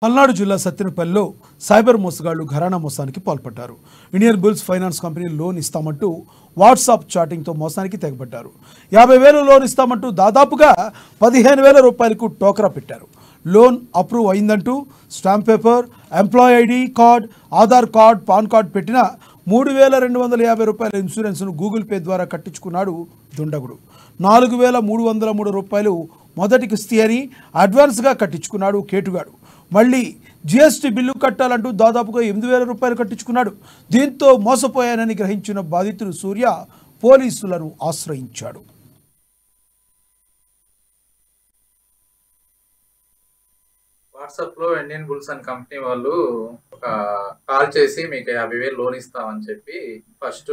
పల్నాడు జిల్లా సత్తెనపల్లిలో సైబర్ మోసగాళ్లు ఘరానా మోసానికి పాల్పడ్డారు. Indian Bulls Finance company loan ఇస్తామంటూ వాట్సాప్ చాటింగ్తో మోసానికి తెగబడ్డారు. 50,000 లోన్ ఇస్తామంటూ దాదాపుగా 15,000 రూపాయలకు టోకరా పెట్టారు. లోన్ అప్రూవ్ అయిందంటూ stamp paper, employee ID card, Aadhaar card, PAN card పెట్టిన 3,250 రూపాయల ఇన్సూరెన్స్ను గూగుల్ పే ద్వారా కట్టించుకున్నాడు దుండగుడు. 4,303 రూపాయలు మొదటి కిస్తీ అని అడ్వాన్స్గా కట్టించుకున్నాడు కేటుగాడు. మళ్ళీ జీఎస్టీ బిల్లు కట్టాలంటూ దాదాపుగా 8,000 రూపాయలు కట్టించుకున్నాడు. దీంతో మోసపోయానని గ్రహించిన బాధితుడు సూర్య పోలీసులను ఆశ్రయించాడు. వాట్సాప్ లో ఇండియన్ బుల్స్ అండ్ కంపెనీ వాళ్ళు ఒక కాల్ చేసి మీకు 50,000 లోన్ ఇస్తామని చెప్పి ఫస్ట్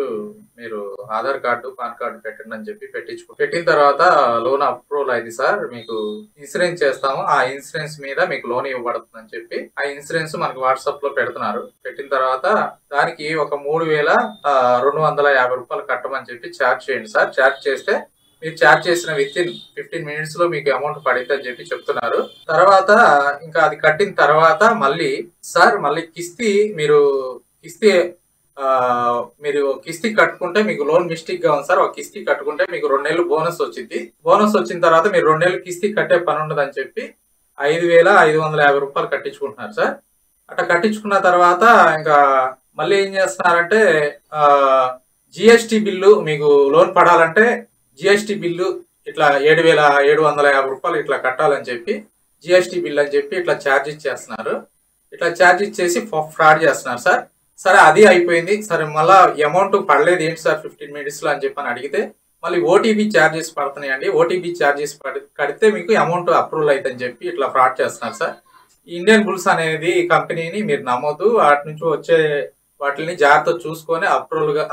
మీరు ఆధార్ కార్డు, పాన్ కార్డు పెట్టండి అని చెప్పి పెట్టిన తర్వాత లోన్ అప్రూవల్ అయింది సార్, మీకు ఇన్సూరెన్స్ చేస్తాము, ఆ ఇన్సూరెన్స్ మీద మీకు లోన్ ఇవ్వబడుతుంది అని చెప్పి ఆ ఇన్సూరెన్స్ మనకు వాట్సాప్ లో పెడుతున్నారు. పెట్టిన తర్వాత దానికి ఒక 3,250 రూపాయలు కట్టమని చెప్పి ఛార్జ్ చేయండి సార్. ఛార్జ్ చేస్తే మీరు ఛార్జ్ చేసిన విత్ ఇన్ 15 మినిట్స్ లో మీకు అమౌంట్ పడితే అని చెప్పి చెప్తున్నారు. తర్వాత ఇంకా అది కట్టిన తర్వాత మళ్ళీ సార్ మీరు కిస్తీ కట్టుకుంటే మీకు లోన్ మిస్టేక్ గా ఉంది సార్, ఒక కిస్తీ కట్టుకుంటే మీకు 2 నెలలు బోనస్ వచ్చింది. బోనస్ వచ్చిన తర్వాత మీరు 2 నెలలు కిస్తీ కట్టే పని ఉండదు అని చెప్పి 5,550 రూపాయలు కట్టించుకుంటున్నారు సార్. అట్లా కట్టించుకున్న తర్వాత ఇంకా మళ్ళీ ఏం చేస్తున్నారంటే జిఎస్టీ బిల్లు మీకు లోన్ పడాలంటే జిఎస్టీ బిల్లు ఇట్లా 7,750 రూపాయలు ఇట్లా కట్టాలని చెప్పి జిఎస్టీ బిల్ అని చెప్పి ఇట్లా ఛార్జ్ ఇచ్చేస్తున్నారు. ఇట్లా ఛార్జ్ ఇచ్చేసి ఫ్రాడ్ చేస్తున్నారు సార్. సరే అది అయిపోయింది. సరే మళ్ళీ అమౌంట్ పడలేదు ఏంటి సార్ 15 మినిట్స్ లో అని చెప్పి అని అడిగితే మళ్ళీ ఓటీపీ ఛార్జెస్ పడుతున్నాయండి, ఓటీపీ ఛార్జెస్ కడితే మీకు అమౌంట్ అప్రూవల్ అవుతుందని చెప్పి ఇట్లా ఫ్రాడ్ చేస్తున్నారు సార్. ఇండియన్ బుల్స్ అనేది కంపెనీని మీరు నమ్మొద్దు, వాటి నుంచి వచ్చే వాటిని జాగ్రత్త చూసుకొని అప్రూవల్ గా